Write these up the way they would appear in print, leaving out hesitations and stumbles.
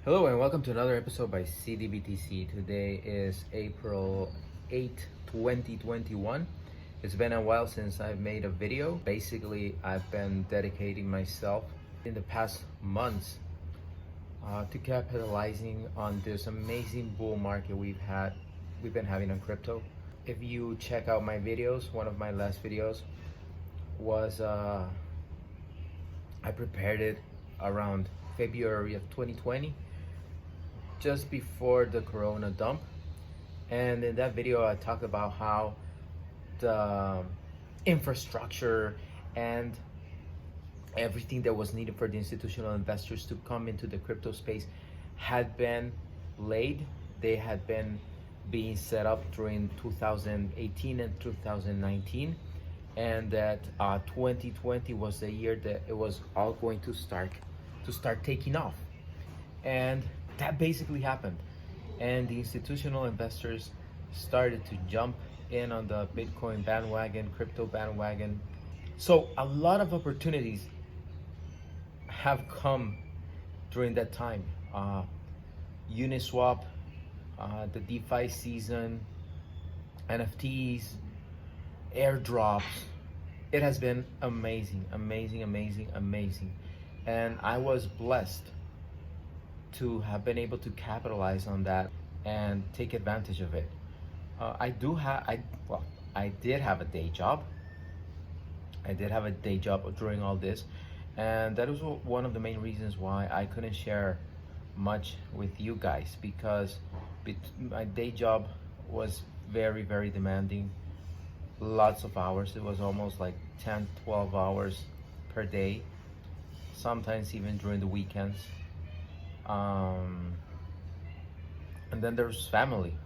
Hello and welcome to another episode by CDBTC. Today is April 8th, 2021. It's been a while since I've made a video. Basically, I've been dedicating myself in the past months to capitalizing on this amazing bull market we've been having on crypto. If you check out my videos, one of my last videos was I prepared it around February of 2020, just before the corona dump. And in that video I talk about how the infrastructure and everything that was needed for the institutional investors to come into the crypto space had been laid. They had been being set up during 2018 and 2019, and that 2020 was the year that it was all going to start taking off. And that basically happened, and the institutional investors started to jump in on the Bitcoin bandwagon, crypto bandwagon. So a lot of opportunities have come during that time. Uniswap, the DeFi season, NFTs, airdrops. It has been amazing. And I was blessed to have been able to capitalize on that and take advantage of it. I did have a day job. During all this, and that was one of the main reasons why I couldn't share much with you guys, because my day job was very demanding. Lots of hours. It was almost like 10-12 hours per day, sometimes even during the weekends. And then there's family.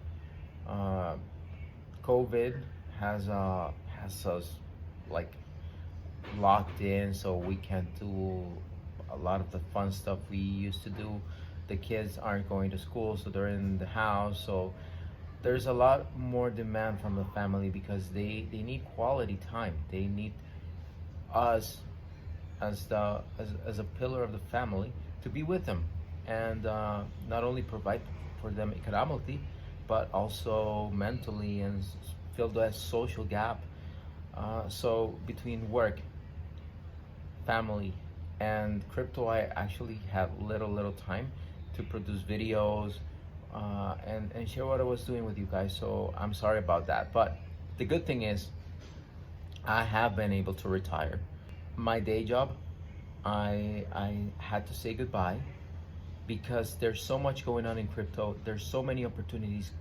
COVID has us like locked in, so we can't do a lot of the fun stuff we used to do. The kids aren't going to school, so they're in the house. So there's a lot more demand from the family because they need quality time. They need us as a pillar of the family to be with them, and not only provide for them economically, but also mentally, and fill that social gap. So between work, family, and crypto, I actually had little time to produce videos and share what I was doing with you guys. So I'm sorry about that. But the good thing is I have been able to retire. My day job, I had to say goodbye, because there's so much going on in crypto. There's so many opportunities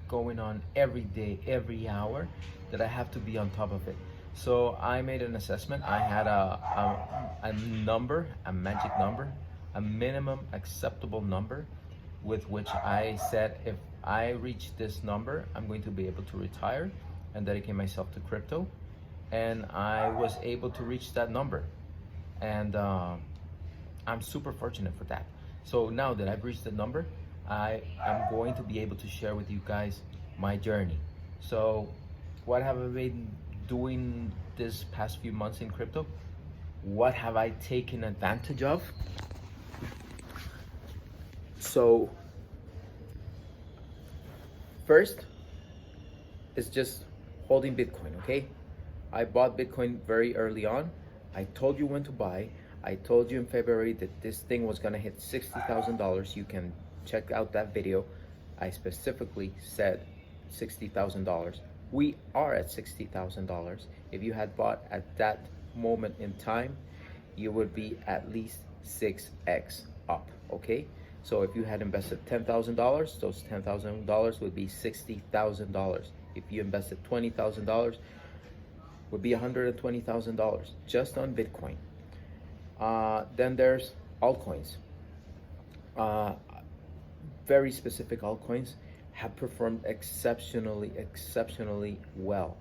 going on every day, every hour, that I have to be on top of it. So I made an assessment. I had a number, a magic number, a minimum acceptable number, with which I said, if I reach this number, I'm going to be able to retire and dedicate myself to crypto. And I was able to reach that number, and I'm super fortunate for that. So now that I've reached the number, I am going to be able to share with you guys my journey. So what have I been doing this past few months in crypto? What have I taken advantage of? So first is just holding Bitcoin, okay? I bought Bitcoin very early on. I told you when to buy. I told you in February that this thing was gonna hit $60,000. You can check out that video. I specifically said $60,000. We are at $60,000. If you had bought at that moment in time, you would be at least 6x up, okay? So if you had invested $10,000, those $10,000 would be $60,000. If you invested $20,000, would be $120,000 just on Bitcoin. Then there's altcoins. Very specific altcoins have performed exceptionally well.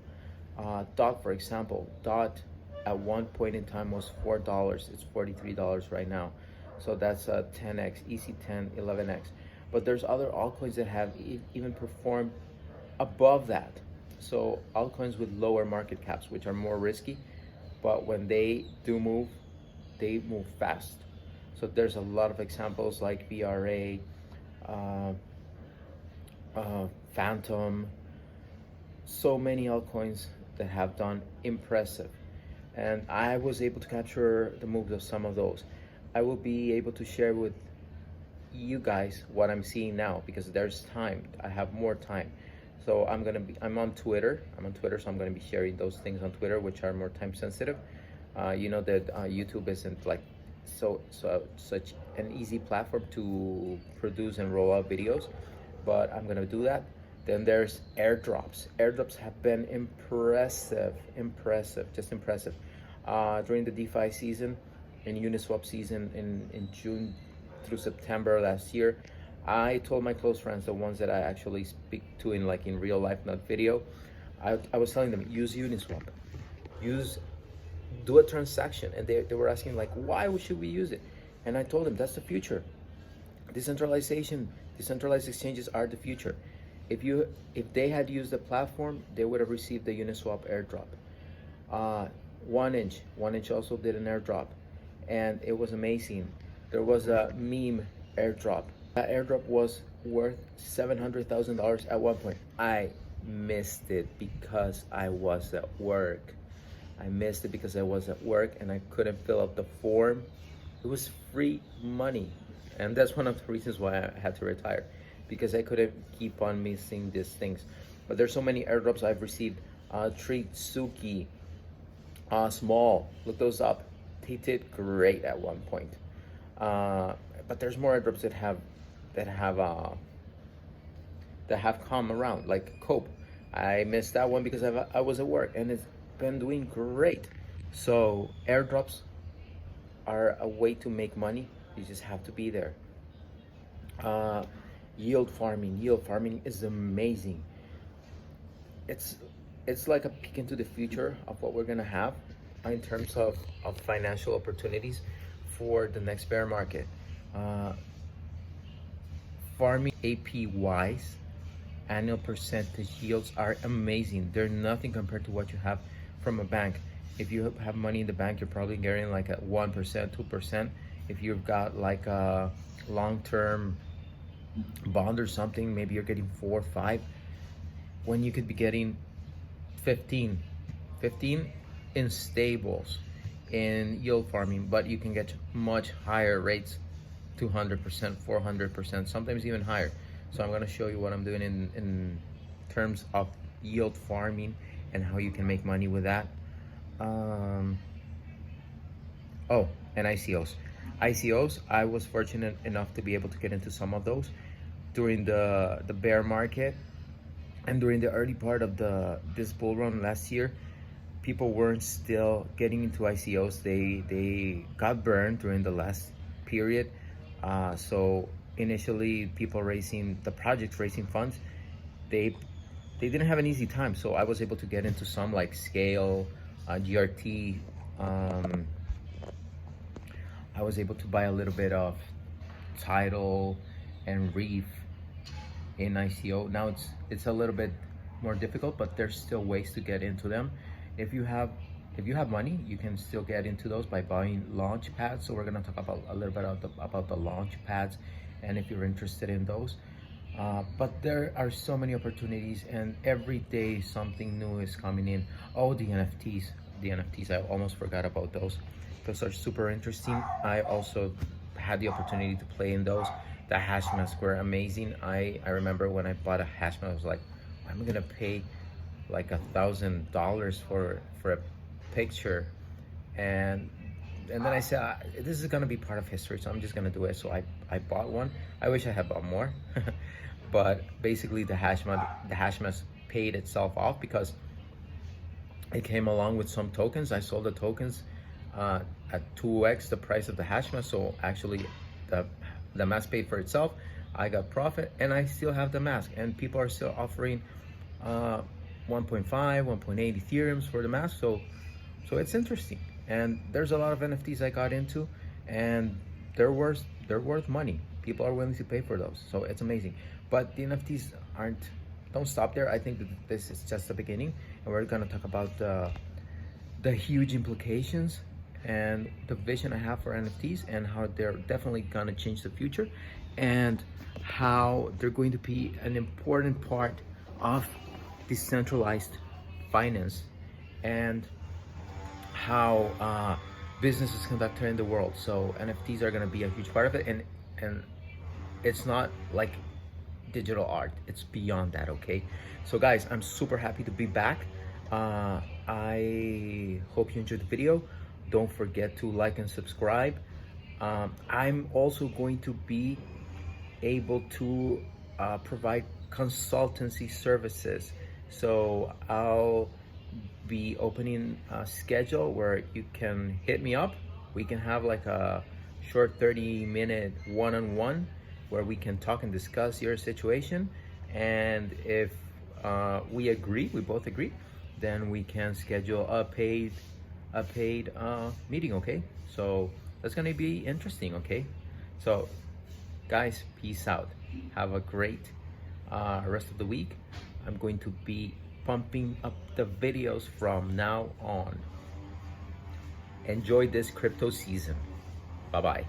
DOT, for example, DOT at one point in time was $4. It's $43 right now. So that's a 10x, easy 10, 11x. But there's other altcoins that have even performed above that. So altcoins with lower market caps, which are more risky, but when they do move, they move fast. So there's a lot of examples like VRA, uh, Phantom, so many altcoins that have done impressive. And I was able to capture the moves of some of those. I will be able to share with you guys what I'm seeing now because there's time. I have more time. So I'm on Twitter. So I'm gonna be sharing those things on Twitter, which are more time sensitive. You know that YouTube isn't like such an easy platform to produce and roll out videos, but I'm gonna do that. Then there's airdrops. Airdrops have been impressive, just impressive. During the DeFi season, in Uniswap season in June through September last year, I told my close friends, the ones that I actually speak to in real life, not video, I was telling them, use Uniswap, do a transaction, and they were asking like, why should we use it? And I told them that's the future. Decentralized exchanges are the future. If they had used the platform, they would have received the Uniswap airdrop. 1inch also did an airdrop, and it was amazing. There was a meme airdrop. That airdrop was worth $700,000 at one point. I missed it because I was at work. And I couldn't fill out the form. It was free money. And that's one of the reasons why I had to retire, because I couldn't keep on missing these things. But there's so many airdrops I've received. Treatsuki, Small, look those up. They did great at one point. But there's more airdrops that have come around, like Cope. I missed that one because I was at work, and it's been doing great. So airdrops are a way to make money. You just have to be there. Yield farming is amazing. It's like a peek into the future of what we're gonna have in terms of financial opportunities for the next bear market. Farming APYs, annual percentage yields, are amazing. They're nothing compared to what you have from a bank. If you have money in the bank, you're probably getting like at 1%, 2%. If you've got like a long-term bond or something, maybe you're getting 4 or 5, when you could be getting 15 in stables in yield farming. But you can get much higher rates, 200%, 400%, sometimes even higher. So I'm going to show you what I'm doing in terms of yield farming and how you can make money with that. And ICOs. I was fortunate enough to be able to get into some of those during the bear market, and during the early part of this bull run last year. People weren't still getting into ICOs. They got burned during the last period. So initially, the projects raising funds, they didn't have an easy time. So I was able to get into some like Scale, GRT. I was able to buy a little bit of Tidal and Reef in ICO. Now it's a little bit more difficult, but there's still ways to get into them. If you have money, you can still get into those by buying launch pads. So we're gonna talk about a little bit about the launch pads, and if you're interested in those. But there are so many opportunities, and every day something new is coming in. Oh, the NFTs, I almost forgot about those. Those are super interesting. I also had the opportunity to play in those. The hash masks were amazing. I remember when I bought a hash mask, I was like, I'm gonna pay like $1,000 for a picture, and then I said, this is gonna be part of history, so I'm just gonna do it. So I bought one. I wish I had bought more, but basically the hash mask paid itself off because it came along with some tokens. I sold the tokens at 2x the price of the hash mask. So actually the mask paid for itself. I got profit, and I still have the mask, and people are still offering 1.5, 1.8 Ethereums for the mask. So it's interesting, and there's a lot of NFTs I got into, and they're worth money. People are willing to pay for those, so it's amazing. But the NFTs don't stop there. I think that this is just the beginning, and we're gonna talk about the huge implications and the vision I have for NFTs and how they're definitely gonna change the future, and how they're going to be an important part of decentralized finance, and how business is conducted in the world. So NFTs are going to be a huge part of it, and it's not like digital art, it's beyond that. Okay, so guys, I'm super happy to be back. I hope you enjoyed the video. Don't forget to like and subscribe. I'm also going to be able to provide consultancy services, so I'll be opening a schedule where you can hit me up. We can have like a short 30-minute one-on-one where we can talk and discuss your situation, and if we both agree, then we can schedule a paid meeting. Okay, so that's gonna be interesting. Okay, so guys, peace out. Have a great rest of the week. I'm going to be pumping up the videos from now on. Enjoy this crypto season. Bye bye.